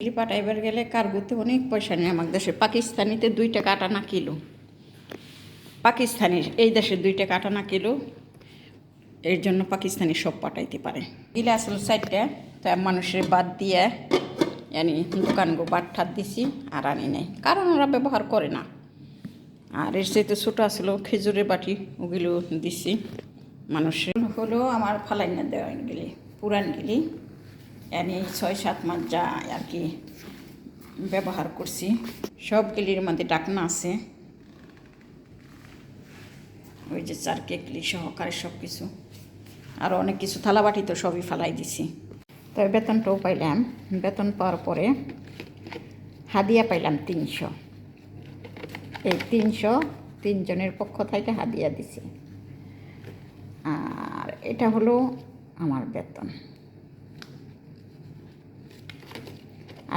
ইলি পাঠাইবার গেলে কার্গোতে অনেক পয়সা নেই। আমার দেশে পাকিস্তানিতে 2 টাকা আটা কিলো, পাকিস্তানি এই দেশে 2 টাকা আটা কিলো, এর জন্য পাকিস্তানি সব পাঠাইতে পারে। ইলে আসলে 4টা, তাই মানুষের বাদ দিয়ে দোকানগো বাদ ঠাত দিছি আর আনি নাই, কারণ ওরা ব্যবহার করে না। আর এর চাইতে ছোটো আসলো খেজুরের বাটি, ওগুলো দিছি মানুষের। হলো আমার ফালাই না দেওয়া গেলি পুরান গেলি 6-7 মাস যা আর কি ব্যবহার করছি। সব গেলির মধ্যে ডাকনা আছে, ওই যে 4 কেকলি সহকারে সব কিছু, আরও অনেক কিছু থালাবাটি তো সবই ফালাই দিছি। তবে বেতনটাও পাইলাম। বেতন পাওয়ার পরে হাদিয়া পাইলাম 300। এই 300 3 জনের পক্ষ থেকে হাদিয়া দিছি। আর এটা হলো আমার বেতন।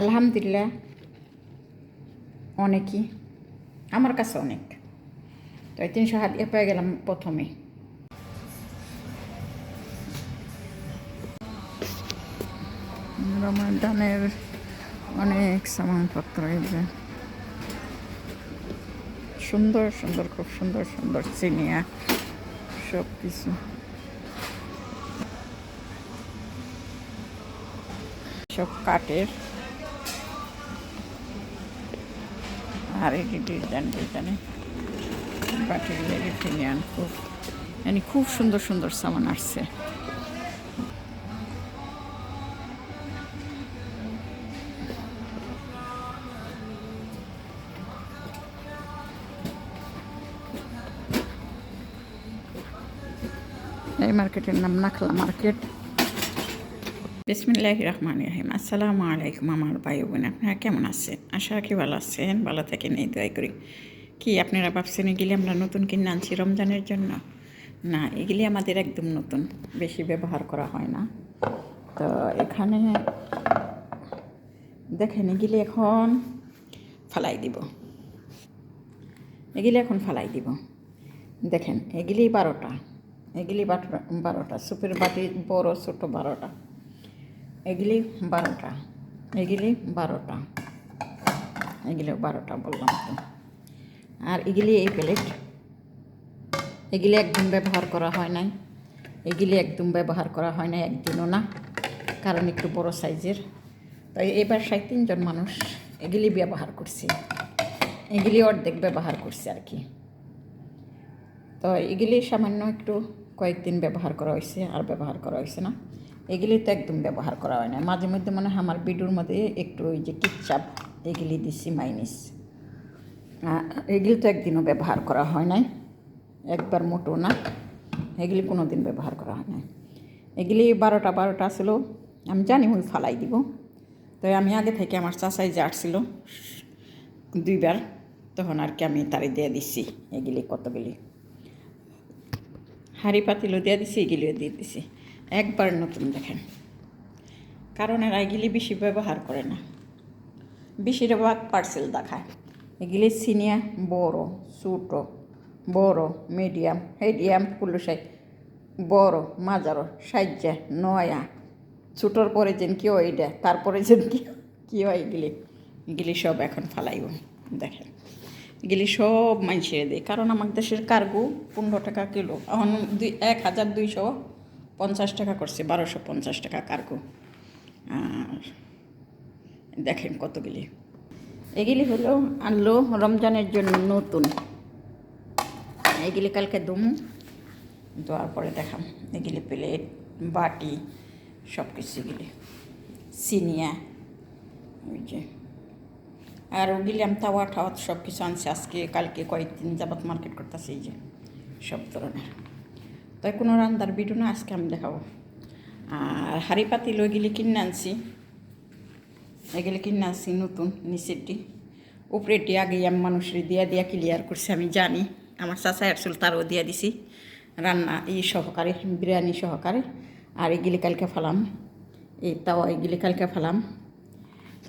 আলহামদুলিল্লাহ, অনেকই, আমার কাছে অনেক। তো 300 হাদিয়া পেয়ে গেলাম প্রথমে। রমাদানের অনেক সামানপত্র, এই যে সুন্দর সুন্দর, খুব সুন্দর সুন্দর চিনিয়া সব কিছু। সব কাঠের, আর এই ডিজাইনে বাটির লেগে ফিনিয়ান খুব সুন্দর সুন্দর সামান আসছে। এই মার্কেটের নাম নাখলা মার্কেট। বিসমিল্লাহির রহমানির রহিম। আসসালামু আলাইকুম আমার ভাই বোন, আপনারা কেমন আছেন? আশা রাখি ভালো আছেন, ভালো থাকেন এই দোয়া করি। কি আপনারা ভাবছেন এগুলি আমরা নতুন কিনে আনছি রমজানের জন্য? না, এগুলি আমাদের একদম নতুন, বেশি ব্যবহার করা হয় না। তো এখানে দেখেন, এগুলি এখন ফালাই দিব, এগুলি এখন ফালাই দিব। দেখেন, এগুলি 12টা, এগুলি 12টা সুপের বাটি, বড় ছোটো 12টা, এগুলি 12টা, এগুলি 12টা, এগুলো 12টা বললাম তো। আর এগুলি এই প্লেট, এগুলি একদম ব্যবহার করা হয় নাই, এগুলি একদম ব্যবহার করা হয় নাই একদিনও না, কারণ একটু বড় সাইজের। তাই এবার 3 জন মানুষ এগুলি ব্যবহার করছে, এগুলি অর্ধেক ব্যবহার করছে আর কি। তো এগুলি সামান্য একটু কয়েকদিন ব্যবহার করা হয়েছে, আর ব্যবহার করা হয়েছে না। এগুলি তো একদম ব্যবহার করা হয় না। মাঝে মধ্যে মনে হয় আমার ভিডিওর মধ্যে একটু ওই যে কিচ্চাপ এগুলি দিচ্ছি মাইনিস, এগুলি তো একদিনও ব্যবহার করা হয় নাই, একবার মোটো না, এগুলি কোনো দিন ব্যবহার করা হয় নাই। এগুলি 12টা ছিল, আমি জানি ওই ফালাই দিব। তো আমি আগে থেকে আমার চাচাই যে আসছিল 2বার, তখন আর কি আমি তারে দিয়ে দিচ্ছি এগুলি কতগুলি হাঁড়ি পাতিলও দিয়ে দিছি, এগুলিও দিয়ে দিছি। একবার নতুন দেখেন, কারণ এরা এগুলি বেশি ব্যবহার করে না, বেশিরভাগ পার্সেল দেখায়। এগুলি সিনিয়া বড়, ছোটো, বড়, মিডিয়াম কুলুসাই, বড়, মাজারো, সাইজা, নয়া, ছোটোর পরে যেন কি হয় এটা, তারপরে যেন কি হয় এগুলি সব এখন ফালাইব। দেখেন, এগুলি সব মানুষের দেয়, কারণ আমার দেশের কার্গো 15 টাকা কিলো, এখন 1250 টাকা করছে, 1250 টাকা কার্গো। আর দেখেন কতগুলি, এগুলি হলো আনলো রমজানের জন্য নতুন। এগুলি কালকে দমু, দেওয়ার পরে দেখাম। এগুলি প্লেট, বাটি, সব কিছু এগুলি সিনিয়া, ওই যে। আর ওগুলি আমি তাওয়া সব কিছু আনছি আজকে কালকে কয়েকদিন যাবত মার্কেট করতেছি, এই যে সব ধরনের। তাই কোনো রান্নার ভিডিও না, আজকে আমি দেখাবো। আর হাঁড়ি পাতিল ওইগুলি কিনে আনছি, এগুলি কিনে আনছি নতুন। নিচেরটি উপরেটি আগেই আমি মানুষের দিয়া ক্লিয়ার করছি, আমি জানি। আমার চাচা আসল তারও দিয়া দিছি রান্না সহকারে, বিরিয়ানি সহকারে। আর এগুলি কালকে ফালাম, এই তাওয়া এগুলি কালকে ফালাম।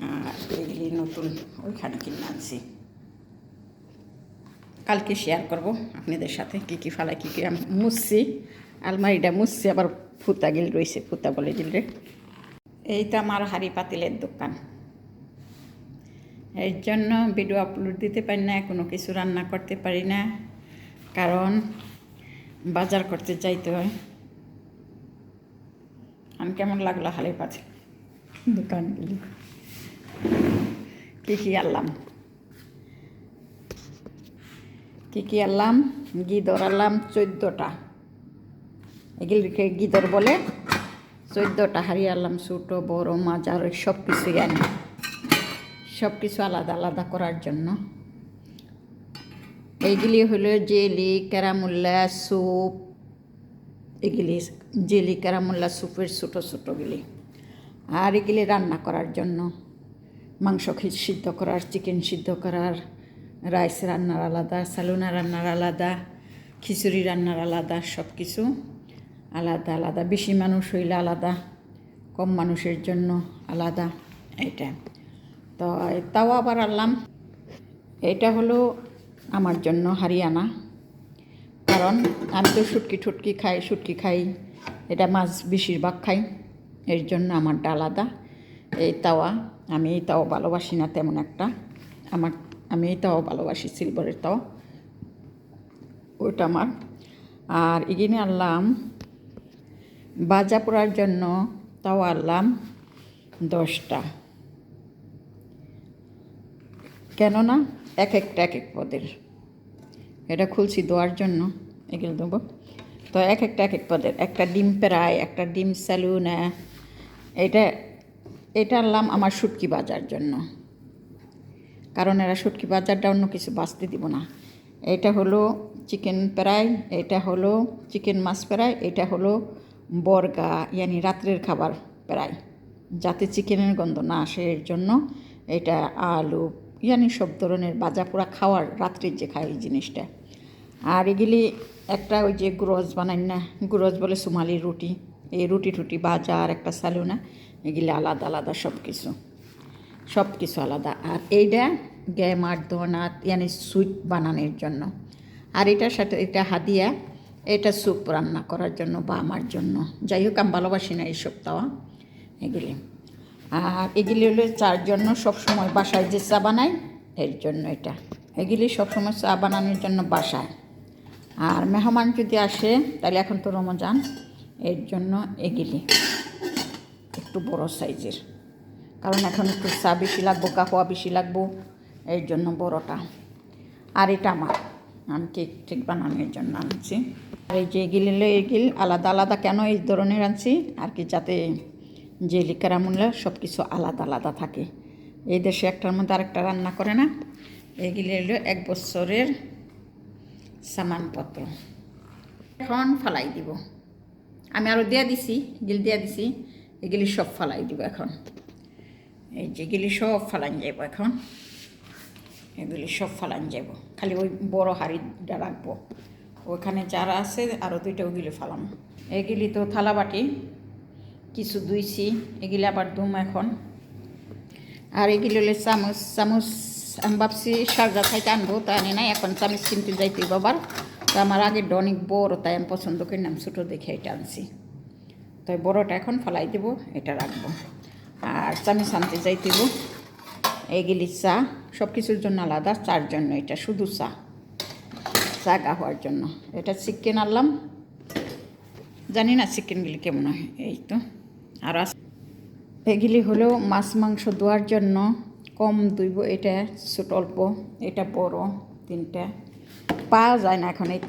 আর এগুলি নতুন ওইখানে কিনে আনছি, কালকে শেয়ার করব আপনাদের সাথে কী ফালাই, কী মুছছি। আলমারিটা মুছছি, আবার ফুতা গিল রয়েছে, ফুতা বলে দিলে। এইটা আমার হাঁড়ি পাতিলের দোকান। এর জন্য ভিডিও আপলোড দিতে পারি না, কোনো কিছু রান্না করতে পারি না, কারণ বাজার করতে যাইতে হয়। আমি কেমন লাগলো হালে পাচ্ছে দোকানগুলি, কী আনলাম কী আনলাম। গিদর আনলাম 14টা, এগুলিকে গিদর বলে। 14টা হাড়ি আনলাম, ছোটো বড় মাজার সব কিছুই আনি, সব কিছু আলাদা আলাদা করার জন্য। এইগুলি হলো জেলি ক্যারামুল্লা স্যুপ, এগুলি জেলি ক্যারামুল্লা স্যুপের ছোটো ছোটোগুলি। আর এগুলি রান্না করার জন্য, মাংস সিদ্ধ করার, চিকেন সিদ্ধ করার, রাইস রান্নার আলাদা, সালুনা রান্নার আলাদা, খিচুড়ি রান্নার আলাদা, সব কিছু আলাদা আলাদা। বেশি মানুষ হইলে আলাদা, কম মানুষের জন্য আলাদা। এটা তো তাও আবার আনলাম। এটা হলো আমার জন্য হারিয়ানা, কারণ আমি তো শুটকি খাই, এটা মাছ বেশিরভাগ খাই, এর জন্য আমারটা আলাদা। এই তাওয়া, আমি এই তাওয়া ভালোবাসি না তেমন একটা, আমি এই তাওয়া ভালোবাসি, সিলভারের তাওয়া, ওইটা আমার। আর এগিয়ে আনলাম ভাজা পোড়ার জন্য তাওয়া আনলাম 10টা, কেননা এক এক পদের। এটা খুলছি দেওয়ার জন্য, এগুলো দেবো তো এক এক পদের। একটা ডিম প্রায়, একটা ডিম স্যালুনা। এটা আনলাম আমার শুটকি ভাজার জন্য, কারণ এরা শুটকি ভাজারটা অন্য কিছু বাঁচতে দিব না। এটা হলো চিকেন প্রায়, এটা হলো চিকেন মাছ প্রায়, এটা হলো বর্গা, ইয়ানি রাত্রের খাবার প্রায়, যাতে চিকেনের গন্ধ না আসে এর জন্য। এটা আলু ইয়ানি সব ধরনের ভাজা পোড়া খাওয়ার, রাত্রির যে খাই এই জিনিসটা। আর এগুলি একটা ওই যে গুরজ বানাই না, গুরজ বলে সোমালি রুটি, এই রুটি ভাজা, আর একটা সালুনা, এগুলি আলাদা আলাদা সব কিছু আলাদা। আর এইটা গ্যামার দোনাত ইয়ানি সুইট বানানোর জন্য। আর এটার সাথে এটা হাদিয়া, এটা স্যুপ রান্না করার জন্য বা আমার জন্য। যাই হোক, আমি ভালোবাসি না এইসব তাওয়া এগুলি। আর এগুলি হলো চার জন্য সবসময় বাসায় যে চা বানাই এর জন্য এটা। এগুলি সবসময় চা বানানোর জন্য বাসায়। আর মেহমান যদি আসে, তাহলে এখন তো রমজান, এর জন্য এগুলি একটু বড় সাইজের, কারণ এখন একটু চা বেশি লাগবো, কাহওয়া বেশি লাগবো, এর জন্য বড়টা। আর এটা আমি কেক বানানোর জন্য আনছি। আর এই যে এগুলি আলাদা আলাদা কেন এই ধরনের আনছি, আর কি যাতে জেলি ক্যারামুল্লা সব কিছু আলাদা আলাদা থাকে। এই দেশে একটার মধ্যে আরেকটা রান্না করে না। এগুলি হলো 1 বছরের সামানপত্র। এখন ফালাই দিব, আমি আরও দিয়া দিছি, এগুলি সব ফালাই দিব এখন। এই যেগুলি সব ফালান যাব এখন, এগুলি সব ফালান যাব, খালি ওই বড় হাঁড়িটা রাখবো, ওখানে যারা আছে আরও 2টা ওগুলি ফালাম। এগুলি তো থালা বাটি কিছু ধুইছি, এগুলি আবার ধুম এখন। আর এগুলি হলে চামচ আমি ভাবছি সারজা খাইতে আনবো, তা আনি নাই, এখন চামচ কিনতে যাইতে বাবার। তো আমার আগে অনেক বড়, তাই আমি পছন্দ করি না, আমি ছোটো দেখে এটা আনছি। তাই বড়টা এখন ফালাই দেবো, এটা রাখবো। আর চামচ আনতে যাইতে দেবো। এইগুলি চা সব কিছুর জন্য আলাদা, চার জন্য এটা শুধু চা গা হওয়ার জন্য। এটা চিকেন আনলাম, জানি না চিকেনগুলি কেমন হয়। এই তো আর এগুলি হলো মাছ মাংস ধোয়ার জন্য, কম ধুইব, এটা ছোট অল্প, এটা বড় 3টা। পাওয়া যায় না এখন এই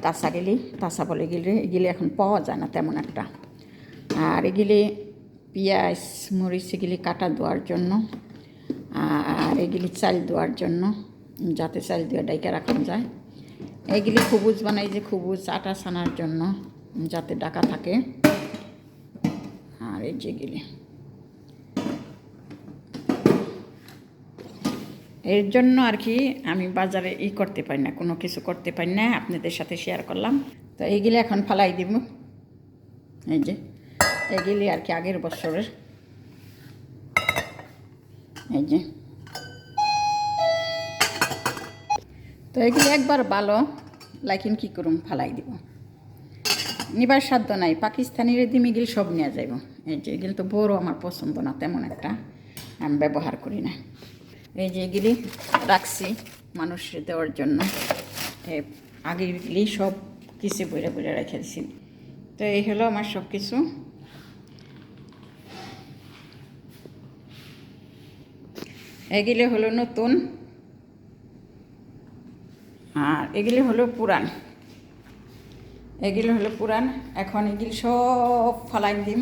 তাসা বলে এগুলি এখন পাওয়া যায় না তেমন একটা। আর এগুলি পেঁয়াজ মরিচ এগুলি কাটা ধোয়ার জন্য। আর এগুলি চাল ধোয়ার জন্য, যাতে চাল ধোয়া ডাইকা রাখা যায়। এগুলি খুবুজ বানাই, যে খুবুজ আটা ছানার জন্য, যাতে ডাকা থাকে। আর এই যেগুলি এর জন্য আর কি আমি বাজারে করতে পারি না, কোনো কিছু করতে পারি না, আপনাদের সাথে শেয়ার করলাম। তো এইগুলি এখন ফালাই দিব। এই যে এগুলি আর কি আগের বছরের, এই যে। তো এগুলি একবার ভালো লাইকিন কী করুম, ফালাই দিব, নিবার সাধ্য নাই। পাকিস্তানির দিম এগুলি সব নেওয়া যাইব। এই যে এগুলি তো বড় আমার পছন্দ না তেমন একটা, আমি ব্যবহার করি না। এই যে এগুলি রাখছি মানুষের দেওয়ার জন্য, আগে এগুলি সব কিছু বইরে বইরে রেখে দিছি। তো এই হলো আমার সব কিছু। এগুলি হলো নতুন আর এগুলি হলো পুরান। এগুলি হলো পুরান। এখন এগুলি সব ফালাই দিম,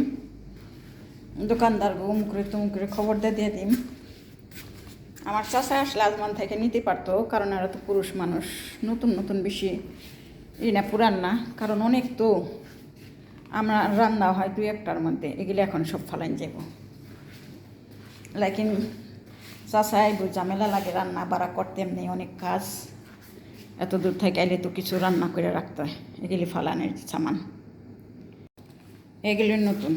দোকানদার গুম করে তুম করে খবর দিয়ে দিম। আমার চাচা আসলে আজমান থেকে নিতে পারতো, কারণ এরা তো পুরুষ মানুষ, নতুন নতুন বেশি না পুরান না, কারণ অনেক তো আমরা রান্না হয় 2-1টার মধ্যে, এগুলি এখন সব ফালাইন যাব। লেকিন চাচা আইব, ঝামেলা লাগে রান্না বাড়া করতে, এমনি অনেক কাজ, এত দূর থেকে আইলে তো কিছু রান্না করে রাখতে হয়। এগুলি ফালানের সামান, এগুলি নতুন।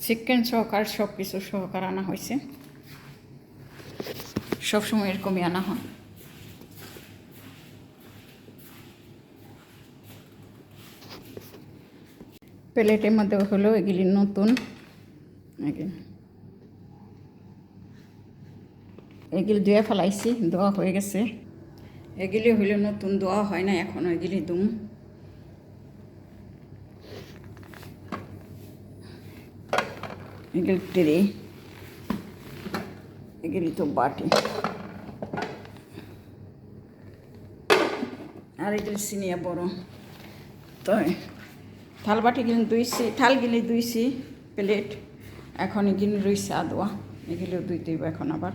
চিকেন সহকার সব কিছু সহকার আনা হয়েছে, সবসময় এরকমই আনা হয়। প্লেটের মধ্যে হলো এগুলি নতুন, এগুলি ধুয়ে ফেলাইছি, ধোয়া হয়ে গেছে। এগুলি হইলে নতুন, ধোয়া হয় না এখনও, এগুলি দুম। এগুলি ট্রে, এগুলি তো বাটি, আর এগুলি সিনিয়া বড়। তো থাল বাটি গিলি ধুইছি, থাল গিলি ধুইছি, প্লেট এখন এগুলি রয়েছে আদোয়া, এগুলিও ধুইতে এখন আবার।